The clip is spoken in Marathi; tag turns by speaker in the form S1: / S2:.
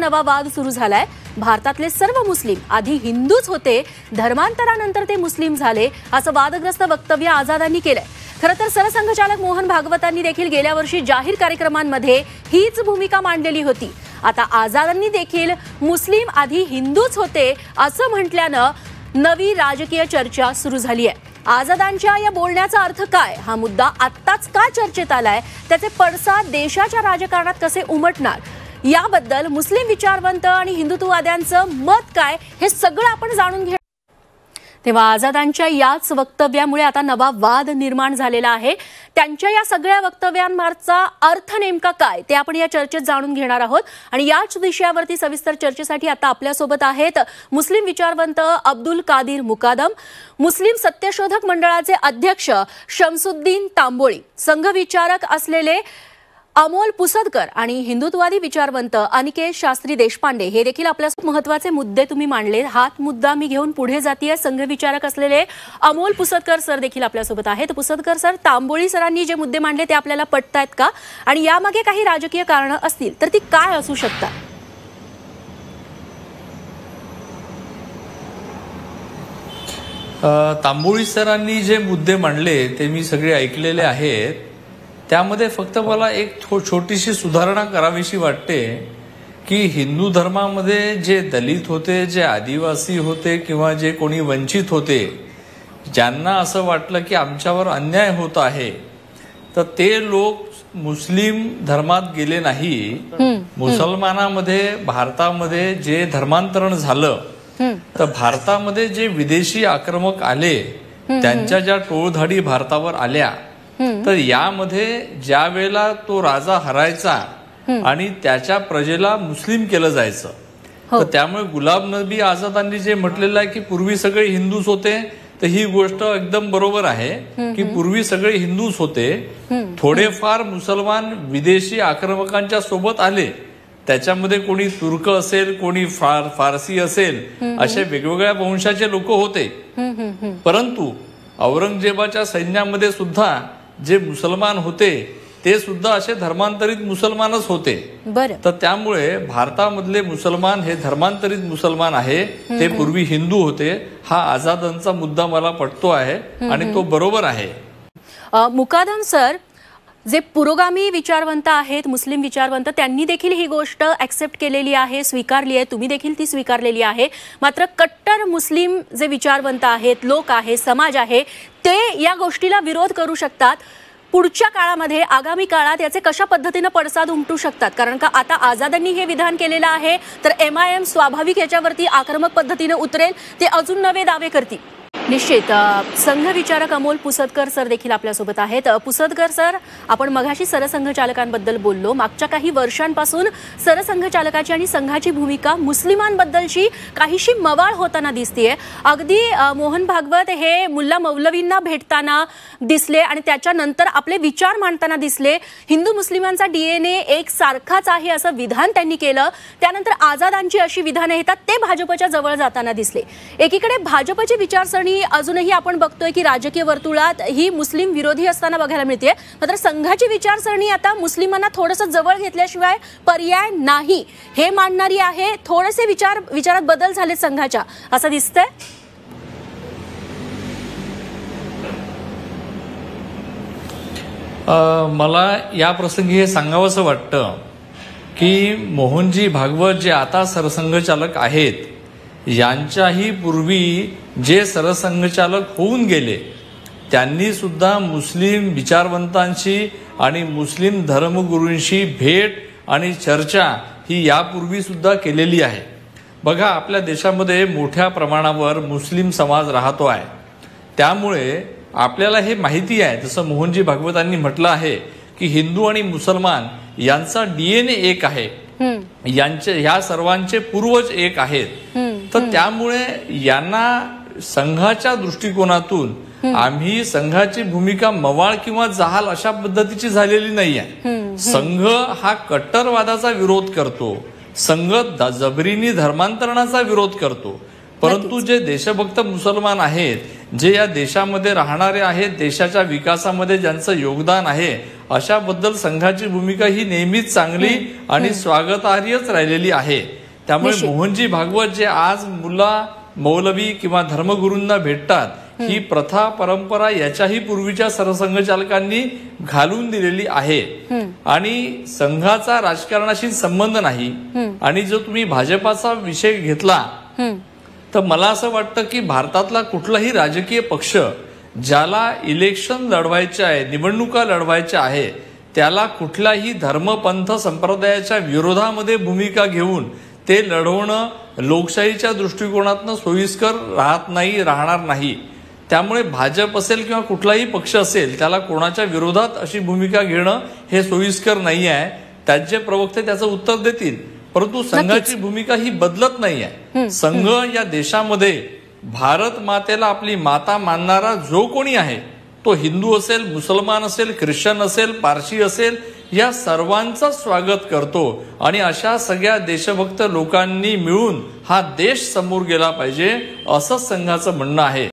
S1: नवा वाद सुरू झालाय। भारतातले सर्व मुस्लिम आधी हिंदूच होते, धर्मांतरानंतर ते मुस्लिम झाले, असं वादग्रस्त वक्तव्य आझादांनी केलंय। खरं तर सरसंघचालक मोहन भागवतांनी देखील गेल्या वर्षी जाहीर कार्यक्रमांमध्ये हीच भूमिका मांडलेली होती। आता आझादांनी देखील मुस्लिम आधी हिंदूच होते असं म्हटल्यानं नवी राजकीय चर्चा सुरू झाली आहे। आझादांच्या या बोलण्याचा अर्थ काय, हा मुद्दा आत्ताच का चर्चेत आलाय, त्याचे पडसाद देशाच्या राजकारणात कसे उमटणार, याबद्दल मुस्लिम विचारवंत आणि हिंदुत्ववाद्यांचं मत काय, हे सगळं आपण जाणून घेणार। तेव्हा आझादांच्या याच वक्तव्यामुळे आता नवा वाद निर्माण झालेला आहे। त्यांच्या या सगळ्या वक्तव्यांमागचा अर्थ नेमका काय, ते आपण या चर्चेत जाणून घेणार आहोत। आणि याच विषयावरती सविस्तर चर्चेसाठी आता आपल्यासोबत आहेत मुस्लिम विचारवंत अब्दुल कादिर मुकादम, मुस्लिम सत्यशोधक मंडळाचे अध्यक्ष शमसुद्दीन तांबोळी, संघविचारक असलेले अमोल पुसदकर आणि हिंदुत्ववादी विचारवंत अनिकेत शास्त्री देशपांडे। हे देखील आपल्यासोबत महत्त्वाचे मुद्दे तुम्ही मांडले। हाच मुद्दा मी घेऊन पुढे जातीये। संघविचारक असलेले अमोल पुसदकर सर देखील आपल्यासोबत आहेत। पुसदकर सर, तांबोळी सरांनी जे मुद्दे मांडले ते आपल्याला पटतायत का, आणि यामागे काही राजकीय कारणं असतील तर ती काय असू शकतात?
S2: तांबोळी सरांनी जे मुद्दे मांडले ते मी सगळे ऐकलेले आहेत। त्यामध्ये फक्त मला एक छोटीशी सुधारणा करावीशी वाटते की हिंदू धर्मामध्ये जे दलित होते, जे आदिवासी होते किंवा जे कोणी वंचित होते, ज्यांना असं वाटलं की आमच्यावर अन्याय होत आहे, तर ते लोक मुस्लिम धर्मात गेले नाही। मुसलमानामध्ये भारतामध्ये जे धर्मांतरण झालं, तर भारतामध्ये जे विदेशी आक्रमक आले, त्यांच्या ज्या टोळधाडी भारतावर आल्या, तर यामध्ये ज्या वेळेला तो राजा हरायचा आणि त्याच्या प्रजेला मुस्लिम केलं जायचं, तर त्यामुळे गुलाम नबी आझादांनी जे म्हटलेलं आहे की पूर्वी सगळे हिंदूच होते, तर ही गोष्ट एकदम बरोबर आहे की पूर्वी सगळे हिंदूच होते। थोडेफार मुसलमान विदेशी आक्रमकांच्या सोबत आले, त्याच्यामध्ये कोणी तुर्क असेल, कोणी फारसी असेल, असे वेगवेगळ्या वंशाचे लोक होते। परंतु औरंगजेबाच्या सैन्यामध्ये सुद्धा जे मुसलमान होते ते सुद्धा असे धर्मांतरित मुसलमानच होते। तर त्यामुळे भारतामधले मुसलमान हे धर्मांतरित मुसलमान आहे, ते पूर्वी हिंदू होते। हा आझादांचा मुद्दा मला पटतो आहे आणि तो बरोबर आहे।
S1: मुकादम सर, जे पुरोगामी विचारवंत आहेत, मुस्लिम विचारवंत, त्यांनी देखील ही गोष्ट ऍक्सेप्ट केलेली आहे, स्वीकारली आहे, तुम्ही देखील ती स्वीकारलेली आहे। मात्र कट्टर मुस्लिम जे विचारवंत आहेत, लोक आहे, समाज आहे, ते या गोष्टीला विरोध करू शकतात। पुढच्या काळामध्ये, आगामी काळात याचे कशा पद्धतीने पडसाद उमटू शकतात? कारण का आता आझादांनी हे विधान केलेलं आहे, तर MIM स्वाभाविक याच्यावरती आक्रमक पद्धतीने उतरेल, ते अजून नवे दावे करतील। निश्चित संघविचारक अमोल पुसदकर सर देखील आपल्यासोबत आहेत। पुसदकर सर, आपण मगाशी सरसंघचालकांबद्दल बोललो। मागच्या काही वर्षांपासून सरसंघचालकाची आणि संघाची भूमिका मुस्लिमांबद्दलची काहीशी मवाळ होताना दिसतेय। अगदी मोहन भागवत हे मुल्ला मौलवींना भेटताना दिसले आणि त्याच्यानंतर आपले विचार मांडताना दिसले। हिंदू मुस्लिमांचा DNA एक सारखाच आहे असं विधान त्यांनी केलं। त्यानंतर आझादांची अशी विधाने येतात, ते भाजपच्या जवळ जाताना दिसले। एकीकडे भाजपची विचारसरणी अजूनही आपण बघतोय की राजकीय वर्तुळात ही मुस्लिम विरोधी असताना बघायला मिळते, मात्र संघाची विचारसरणी आता मुस्लिमांना थोडंसं जवळ घेतल्याशिवाय पर्याय नाही हे मानणारी आहे। थोडेसे विचारात बदल झाले संघाच्या, असं दिसतंय।
S2: मला या प्रसंगी हे सांगावंसं वाटतं की मोहनजी भागवत जे आता सरसंघचालक आहेत, यांच्याही पूर्वी जे सरसंघचालक होऊन गेले, त्यांनी सुद्धा मुस्लिम विचारवंतांशी आणि मुस्लिम धर्मगुरूंशी भेट आणि चर्चा ही यापूर्वी सुद्धा केलेली आहे। बघा, आपल्या देशामध्ये मोठ्या प्रमाणावर मुस्लिम समाज राहतो आहे, त्यामुळे आपल्याला हे माहिती आहे, जसं मोहनजी भागवतांनी म्हटलं आहे की हिंदू आणि मुसलमान यांचा DNA एक आहे, ह्या सर्वांचे पूर्वज एक आहेत। तर त्यामुळे यांना संघाच्या दृष्टिकोनातून आम्ही संघाची भूमिका मवाळ किंवा जहाल अशा पद्धतीची झालेली नाही आहे। संघ हा कट्टरवादाचा विरोध करतो, संघ जबरीनी धर्मांतरणाचा विरोध करतो, परंतु जे देशभक्त मुसलमान आहेत, जे या देशामध्ये राहणारे आहेत, देशाच्या विकासामध्ये ज्यांचं योगदान आहे, अशाबद्दल संघाची भूमिका ही नेहमीच चांगली आणि स्वागतार्हच राहिलेली आहे. त्यामुळे
S1: निश्चित.
S2: मोहनजी भागवत जे आज मुला मौलवी किंवा धर्मगुरूंना भेटतात, ही प्रथा परंपरा याच्याही पूर्वीच्या सरसंघचालकांनी घालून दिलेली आहे. आणि संघाचा राजकारणाशी संबंध नाही. आणि जो तुम्ही भाजपाचा विषय घेतला तर मला असं वाटतं की भारतातला कुठलाही राजकीय पक्ष ज्याला इलेक्शन लढवायचे आहे, निवडणुका लढवायच्या आहे, त्याला कुठल्याही धर्मपंथ संप्रदायाच्या विरोधामध्ये भूमिका घेऊन ते लढवणं लोकशाहीच्या दृष्टिकोनातनं सोयीस्कर राहणार नाही. त्यामुळे भाजप असेल किंवा कुठलाही पक्ष असेल त्याला कोणाच्या विरोधात अशी भूमिका घेणं हे सोयीस्कर नाही आहे. त्याचे प्रवक्ते त्याचं उत्तर देतील. परंतु संघाची भूमिका ही बदलत नाही आहे. संघ या देशामध्ये भारत मातेला आपली माता मानणारा जो कोणी आहे, तो हिंदू असेल, मुसलमान असेल, ख्रिश्चन असेल, पारशी असेल, या सर्वांचं स्वागत करतो. आणि अशा सगळ्या देशभक्त लोकांनी मिळून हा देश समोर गेला पाहिजे असं संघाचं म्हणणं आहे.